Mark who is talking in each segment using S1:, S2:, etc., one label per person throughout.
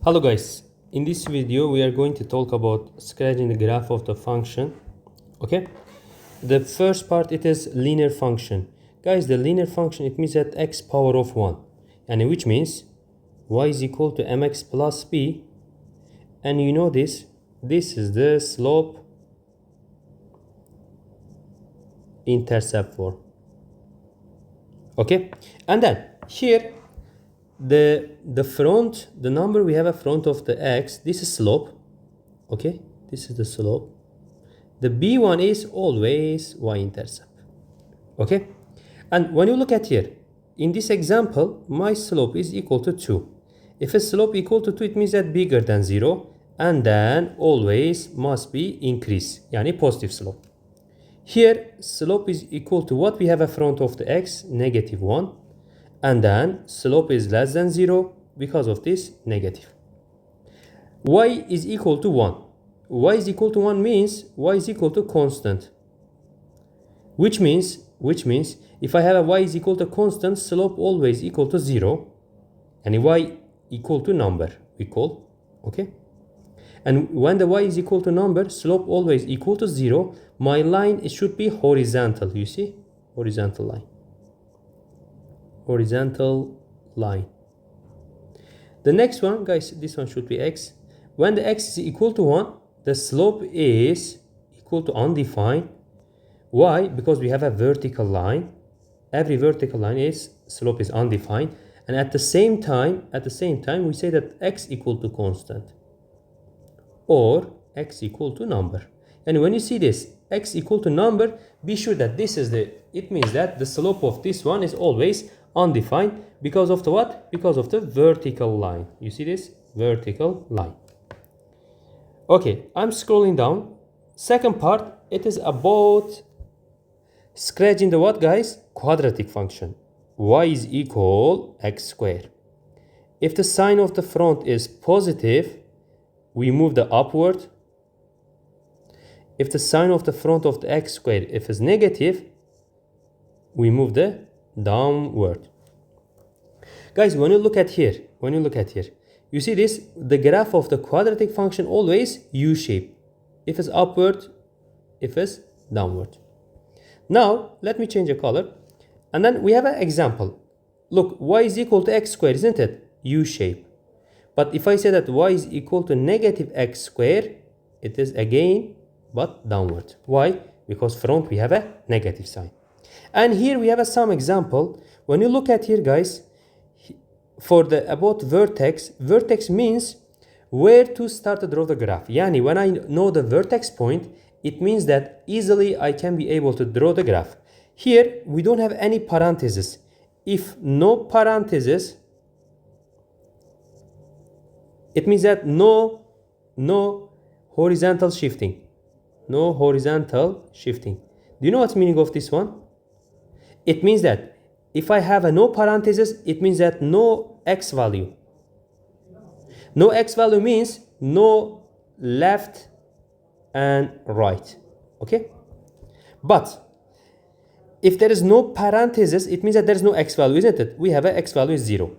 S1: Hello guys, in this video we are going to talk about sketching the graph of the function. Okay, the first part it is linear function. Guys, the linear function it means that x power of 1, and which means y is equal to mx plus b, and you know this is the slope intercept form. Okay, and then here the front, the number we have a front of the x, this is slope. Okay, this is the slope. The b1 is always y-intercept. Okay, and when you look at here, in this example, my slope is equal to 2. If a slope equal to 2, it means that bigger than 0, and then always must be increase, yani positive slope. Here, slope is equal to what we have a front of the x, negative 1, and then slope is less than 0 because of this negative. Y is equal to 1. Y is equal to 1 means y is equal to constant. Which means if I have a y is equal to constant, slope always equal to 0. And y equal to number, we call. Okay? And when the y is equal to number, slope always equal to 0. My line, it should be horizontal. You see? Horizontal line. Horizontal line. The next one, guys, this one should be x. When the x is equal to 1, the slope is equal to undefined. Why? Because we have a vertical line. Every vertical line is slope is undefined. And at the same time, we say that x equal to constant or x equal to number. And when you see this x equal to number, be sure that this is it means that the slope of this one is always undefined because of the what? Because of the vertical line. You see this vertical line. Okay, I'm scrolling down. Second part, it is about scratching the what, guys? Quadratic function. Y is equal x squared. If the sign of the front is positive, we move the upward. If the sign of the front of the x squared, if it's negative, we move the downward. Guys, when you look at here, you see this, the graph of the quadratic function always U-shape. If it's upward, if it's downward. Now, let me change the color. And then we have an example. Look, y is equal to x squared, isn't it? U-shape. But if I say that y is equal to negative x squared, it is again, but downward. Why? Because front we have a negative sign. And here we have some example. When you look at here, guys, for the about vertex means where to start to draw the graph. Yani when I know the vertex point, it means that easily I can be able to draw the graph. Here we don't have any parentheses. If no parentheses, it means that no horizontal shifting. No horizontal shifting. Do you know what's the meaning of this one? It means that if I have a no parentheses, it means that no x value. No x value means no left and right. Okay? But if there is no parentheses, it means that there is no x value, isn't it? We have a x value is 0.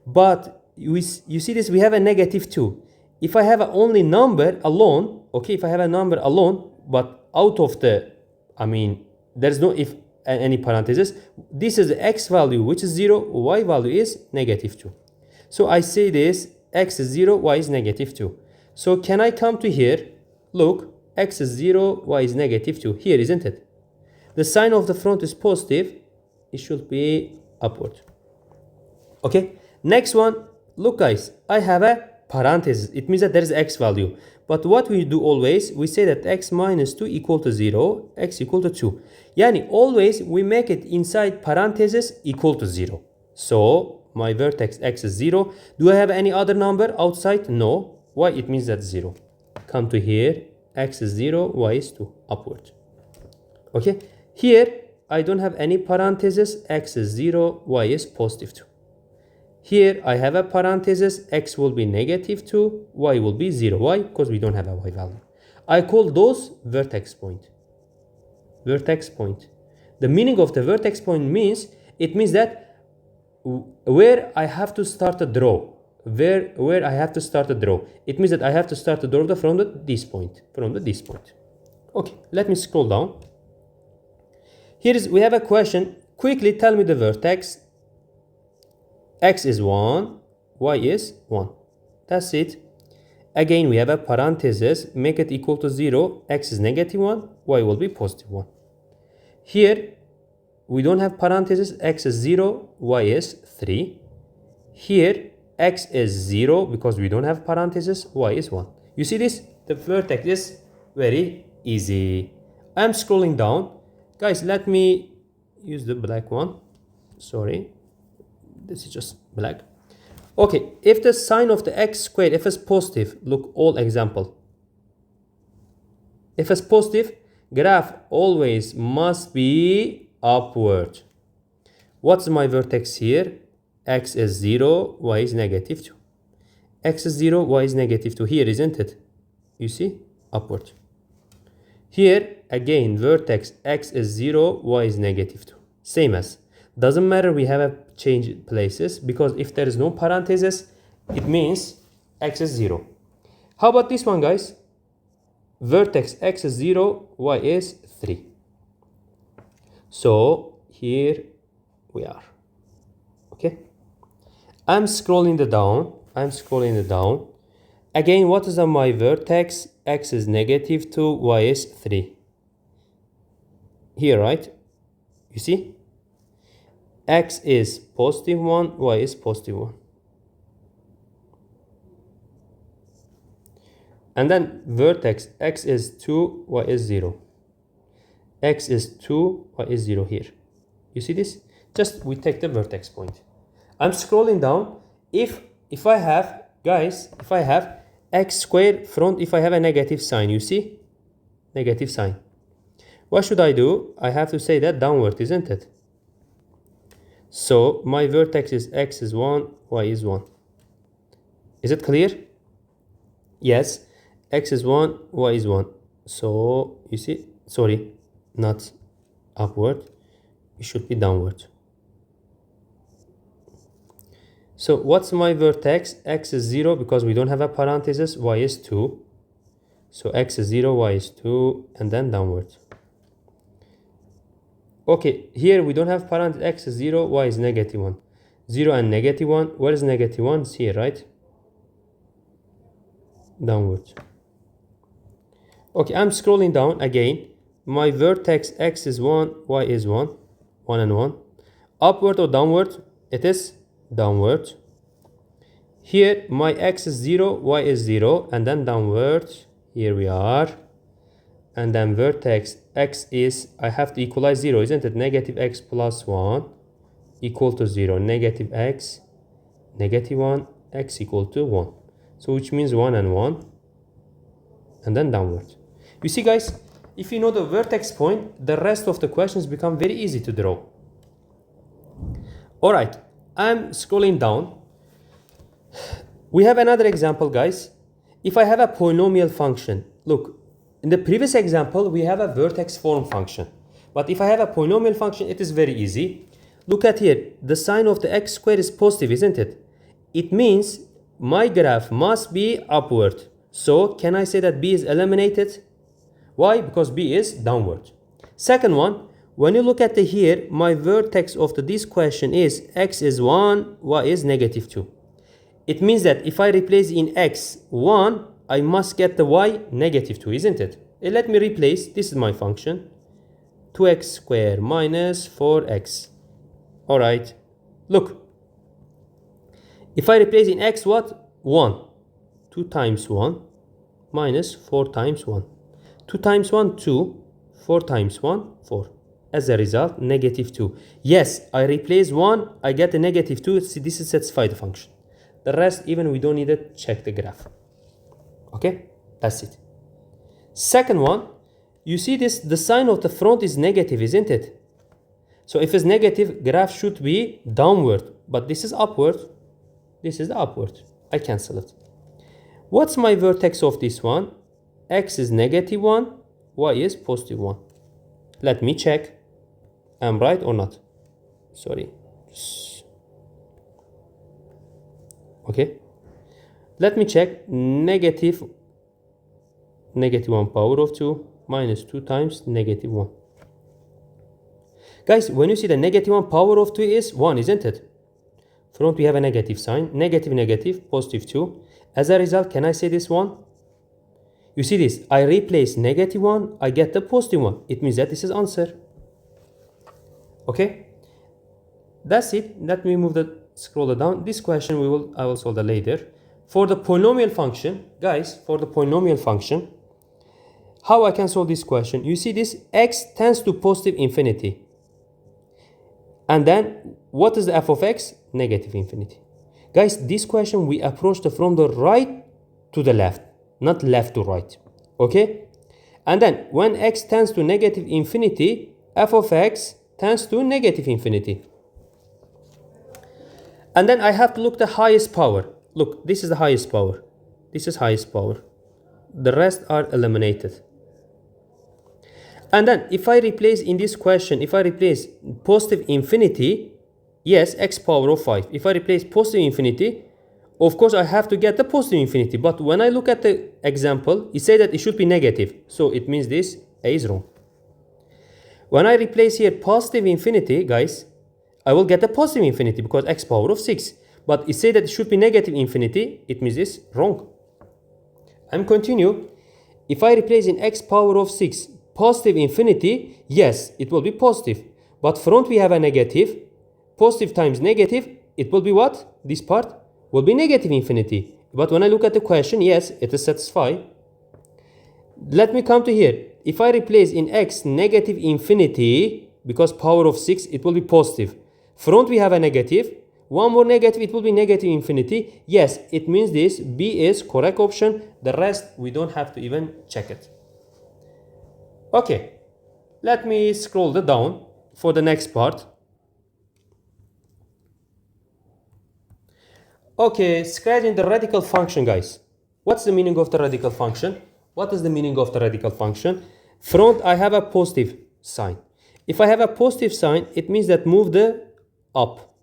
S1: But you see this, we have a negative 2. If I have only number alone, okay, if I have a number alone, but out of the, there's no if any parentheses, this is the x value, which is 0, y value is negative 2. So I say this, x is 0, y is negative 2. So can I come to here? Look, x is 0, y is negative 2. Here, isn't it? The sign of the front is positive. It should be upward. Okay. Next one. Look, guys. I have a parenthesis. It means that there is x value. But what we do always, we say that x minus 2 equal to 0, x equal to 2. Yani always we make it inside parenthesis equal to 0. So my vertex x is 0. Do I have any other number outside? No. Why? It means that's 0. Come to here. X is 0, y is 2. Upward. Okay. Here, I don't have any parentheses. X is 0, y is positive 2. Here, I have a parenthesis. X will be negative 2, y will be 0. Why? Because we don't have a y value. I call those vertex point. Vertex point. The meaning of the vertex point means, it means that where I have to start a draw. where I have to start a draw. It means that I have to start a draw from this point. Okay, let me scroll down. We have a question. Quickly tell me the vertex. X is 1, Y is 1. That's it. Again, we have a parenthesis. Make it equal to 0. X is negative 1, Y will be positive 1. Here, we don't have parentheses. X is 0, Y is 3. Here, X is 0 because we don't have parentheses. Y is 1. You see this? The vertex is very easy. I'm scrolling down. Guys, let me use the black one. Sorry. This is just black. Okay, if the sign of the x squared, if it's positive, look, all example. If it's positive, graph always must be upward. What's my vertex here? X is 0, y is negative 2. X is 0, y is negative 2. Here, isn't it? You see? Upward. Here, again, vertex x is 0, y is negative 2. Same as. Doesn't matter, we have a change places, because if there is no parentheses, it means x is 0. How about this one, guys? Vertex x is 0, y is 3. So here we are. Okay. I'm scrolling it down. Again, what is on my vertex? X is negative 2, y is 3. Here, right? You see? X is positive 1, y is positive 1. And then vertex x is 2, y is 0. X is 2, y is 0 here. You see this? Just we take the vertex point. I'm scrolling down. If I have, guys, if I have x squared front, if I have a negative sign, you see? Negative sign. What should I do? I have to say that downward, isn't it? So my vertex is x is 1, y is 1. Is it clear? Yes. X is 1, y is 1. So you see, sorry, not upward. It should be downward. So what's my vertex? X is 0 because we don't have a parenthesis. Y is 2. So x is 0, y is 2, and then downward. Okay, here we don't have parenthesis. X is 0, y is negative 1. 0 and negative 1. Where is negative 1? It's here, right? Downward. Okay, I'm scrolling down again. My vertex x is 1, y is 1. 1 and 1. Upward or downward? It is downward. Here, my x is 0, y is 0, and then downward. Here we are. And then vertex x is, I have to equalize 0, isn't it? Negative x plus 1 equal to 0. Negative x, negative 1, x equal to 1. So which means 1 and 1. And then downward. You see, guys, if you know the vertex point, the rest of the questions become very easy to draw. Alright, I'm scrolling down. We have another example, guys. If I have a polynomial function, look, in the previous example, we have a vertex form function. But if I have a polynomial function, it is very easy. Look at here. The sign of the x squared is positive, isn't it? It means my graph must be upward. So can I say that b is eliminated? Why? Because b is downward. Second one, when you look at the here, my vertex of this question is x is 1, y is negative 2. It means that if I replace in x 1, I must get the y negative 2, isn't it? Let me replace. This is my function. 2x squared minus 4x. Alright. Look. If I replace in x what? 1. 2 times 1 minus 4 times 1. 2 times 1, 2. 4 times 1, 4. As a result, negative 2. Yes, I replace 1, I get a negative 2. See, this is satisfied the function. The rest, even we don't need to check the graph. Okay, that's it. Second one, you see this, the sign of the front is negative, isn't it? So if it's negative, graph should be downward, but this is upward. This is the upward. I cancel it. What's my vertex of this one? X is negative 1, y is positive 1. Let me check. I'm right or not? Sorry. Okay, Let me check. Negative 1 power of 2 minus 2 times negative 1. Guys, when you see the negative 1 power of 2 is 1, isn't it? Front we have a negative sign. Negative, negative, positive 2. As a result, can I say this 1? You see this? I replace negative 1, I get the positive 1. It means that this is answer. Okay? That's it. Let me scroll it down. This question I will solve it later. For the polynomial function, guys, for the polynomial function, how I can solve this question? You see this? X tends to positive infinity. And then, what is the f of x? Negative infinity. Guys, this question we approached from the right to the left, not left to right. Okay? And then, when x tends to negative infinity, f of x tends to negative infinity. And then I have to look the highest power. Look, this is the highest power. This is highest power. The rest are eliminated. And then if I replace in this question, if I replace positive infinity, yes, x power of 5. If I replace positive infinity, of course I have to get the positive infinity. But when I look at the example, it says that it should be negative. So it means this A is wrong. When I replace here positive infinity, guys, I will get the positive infinity because x power of 6. But it says that it should be negative infinity. It means this wrong. I'm continue. If I replace in x power of 6 positive infinity, yes, it will be positive. But front we have a negative. Positive times negative, it will be what? This part will be negative infinity. But when I look at the question, yes, it is satisfied. Let me come to here. If I replace in x negative infinity, because power of 6, it will be positive. Front we have a negative. One more negative, it will be negative infinity. Yes, it means this B is correct option. The rest, we don't have to even check it. Okay, let me scroll it down for the next part. Okay, scratching the radical function, guys. What's the meaning of the radical function? What is the meaning of the radical function? Front, I have a positive sign. If I have a positive sign, it means that move the up.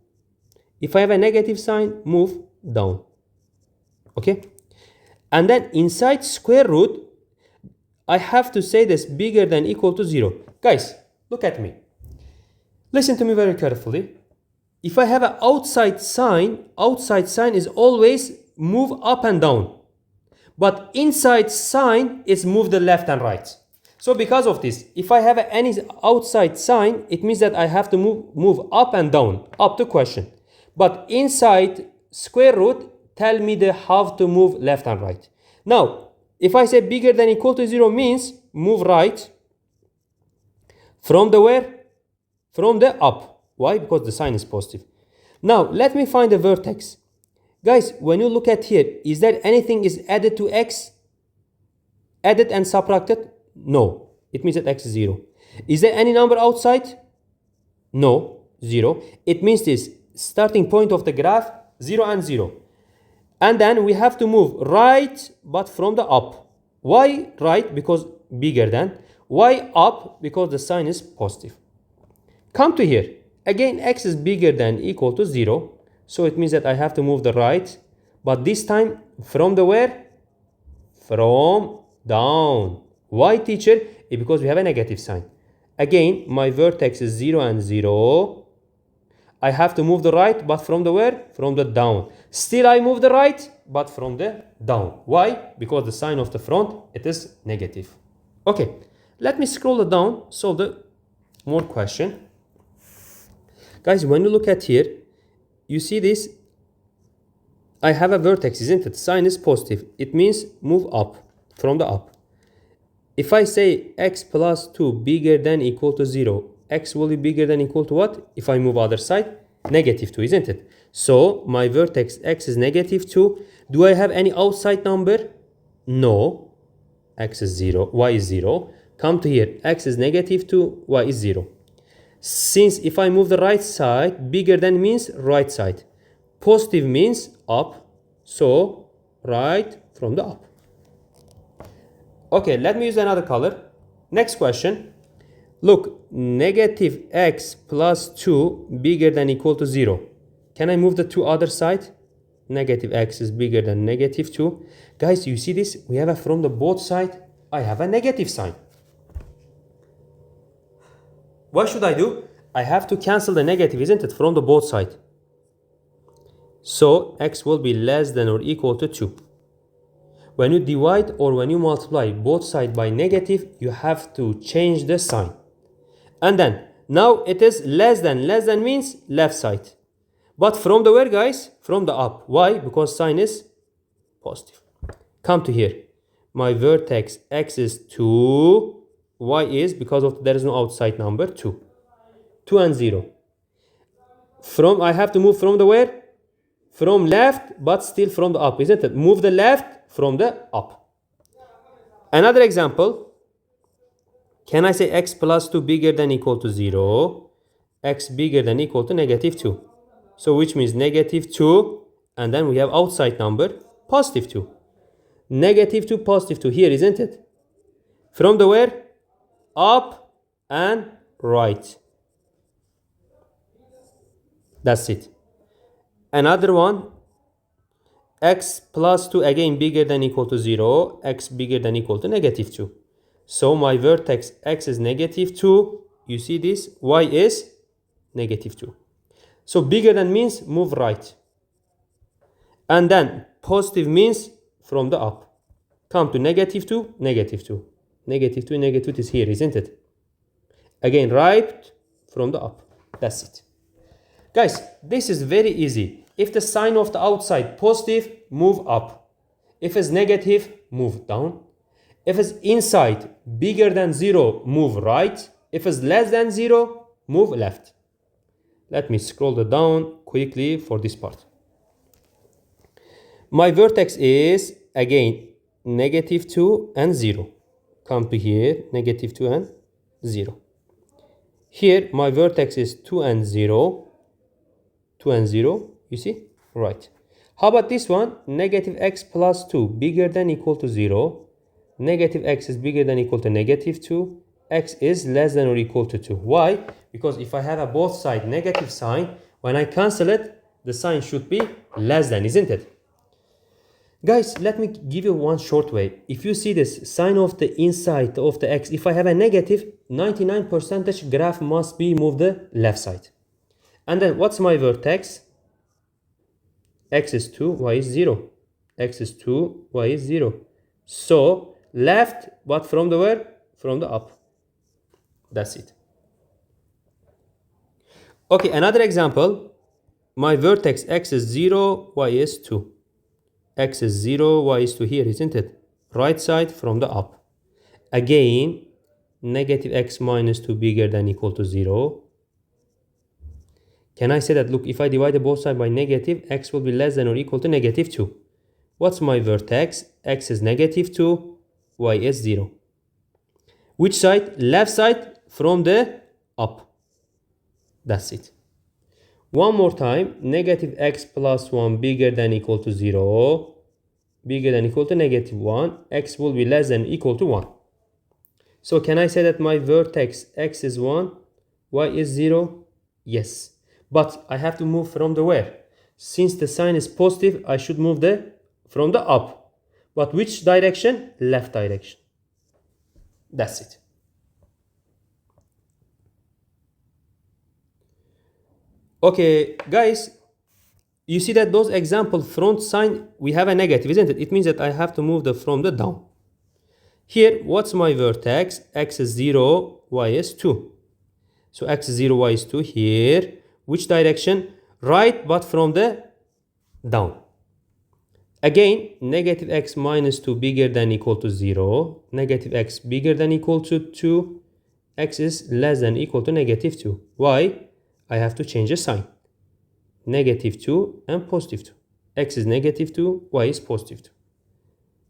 S1: If I have a negative sign, move down. Okay? And then inside square root, I have to say this bigger than equal to 0. Guys, look at me. Listen to me very carefully. If I have an outside sign is always move up and down. But inside sign is move the left and right. So because of this, if I have any outside sign, it means that I have to move up and down, up to question. But inside square root, tell me how to move left and right. Now, if I say bigger than equal to 0 means move right from the where? From the up. Why? Because the sign is positive. Now, let me find the vertex. Guys, when you look at here, is there anything is added to x? Added and subtracted? No. It means that x is 0. Is there any number outside? No. 0. It means this starting point of the graph, 0 and 0. And then we have to move right, but from the up. Why right? Because bigger than. Why up? Because the sign is positive. Come to here. Again, x is bigger than equal to 0. So it means that I have to move the right. But this time, from the where? From down. Why, teacher? Because we have a negative sign. Again, my vertex is 0 and 0. I have to move the right, but from the where? From the down. Still I move the right, but from the down. Why? Because the sign of the front, it is negative. Okay, let me scroll it down, solve the more question. Guys, when you look at here, you see this. I have a vertex, isn't it? Sign is positive. It means move up, from the up. If I say x plus 2 bigger than equal to 0, x will be bigger than equal to what? If I move other side, negative 2, isn't it? So my vertex x is negative 2. Do I have any outside number? No. X is 0, y is 0. Come to here, x is negative 2, y is 0. Since if I move the right side, bigger than means right side. Positive means up, so right from the up. Okay, let me use another color. Next question. Look, negative x plus 2 bigger than equal to 0. Can I move the two other side? negative x is bigger than negative 2. Guys, you see this? We have a from the both side, I have a negative sign. What should I do? I have to cancel the negative, isn't it, from the both side. So x will be less than or equal to 2. When you divide or when you multiply both sides by negative, you have to change the sign. And then, now it is less than means left side. But from the where, guys? From the up. Why? Because sign is positive. Come to here. My vertex x is 2. Y is, because of there is no outside number, 2. 2 and 0. I have to move from the where? From left, but still from the up, isn't it? Move the left from the up. Another example. Can I say x plus 2 bigger than equal to 0? X bigger than equal to negative 2. So which means negative 2, and then we have outside number, positive 2. Negative 2, positive 2 here, isn't it? From the where? Up and right. That's it. Another one. X plus 2 again bigger than equal to 0. X bigger than equal to negative 2. So my vertex x is negative 2. You see this? Y is negative 2. So bigger than means move right. And then positive means from the up. Come to negative 2, negative 2. Negative 2, negative 2 is here, isn't it? Again, right from the up. That's it. Guys, this is very easy. If the sign of the outside positive, move up. If it's negative, move down. If it's inside bigger than 0, move right. If it's less than 0, move left. Let me scroll it down quickly for this part. My vertex is, again, negative 2 and 0. Come to here, negative 2 and 0. Here, my vertex is 2 and 0. 2 and 0, you see? Right. How about this one? Negative x plus 2 bigger than equal to 0. Negative x is bigger than equal to negative 2. X is less than or equal to 2. Why? Because if I have a both side negative sign, when I cancel it, the sign should be less than, isn't it? Guys, let me give you one short way. If you see this sign of the inside of the x, if I have a negative, 99% graph must be moved the left side. And then what's my vertex? X is 2, y is 0. X is 2, y is 0. So left, but from the where? From the up. That's it. Okay, another example. My vertex x is 0, y is 2. X is 0, y is 2 here, isn't it? Right side from the up. Again, negative x minus 2 bigger than equal to 0. Can I say that, look, if I divide both sides by negative, x will be less than or equal to negative 2. What's my vertex? X is negative 2, y is 0. Which side? Left side from the up. That's it. One more time. Negative x plus 1 bigger than equal to 0. Bigger than equal to negative 1. X will be less than equal to 1. So can I say that my vertex x is 1, y is 0? Yes. But I have to move from the where? Since the sign is positive, I should move from the up. But which direction? Left direction. That's it. Okay, guys, you see that those example front sign, we have a negative, isn't it? It means that I have to move from the down. Here, what's my vertex? X is 0, y is 2. So x is 0, y is 2 here. Which direction? Right, but from the down. Again, negative x minus 2 bigger than equal to 0. Negative x bigger than equal to 2. X is less than equal to negative 2. Why? I have to change the sign. Negative 2 and positive 2. X is negative 2, y is positive 2.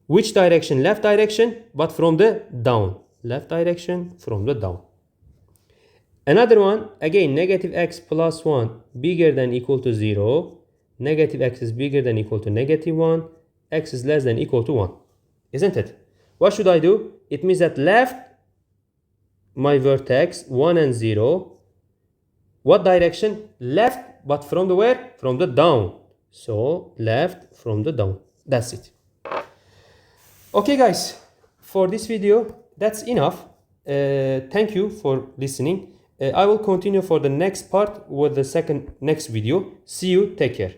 S1: Which direction? Left direction, but from the down. Left direction from the down. Another one, again, negative x plus 1 bigger than equal to 0. Negative x is bigger than equal to negative 1. X is less than equal to 1. Isn't it? What should I do? It means that left, my vertex, 1 and 0. What direction? Left, but from the where? From the down. So left from the down. That's it. Okay guys, for this video that's enough. Thank you for listening. I will continue for the next part with the next video. See you, take care.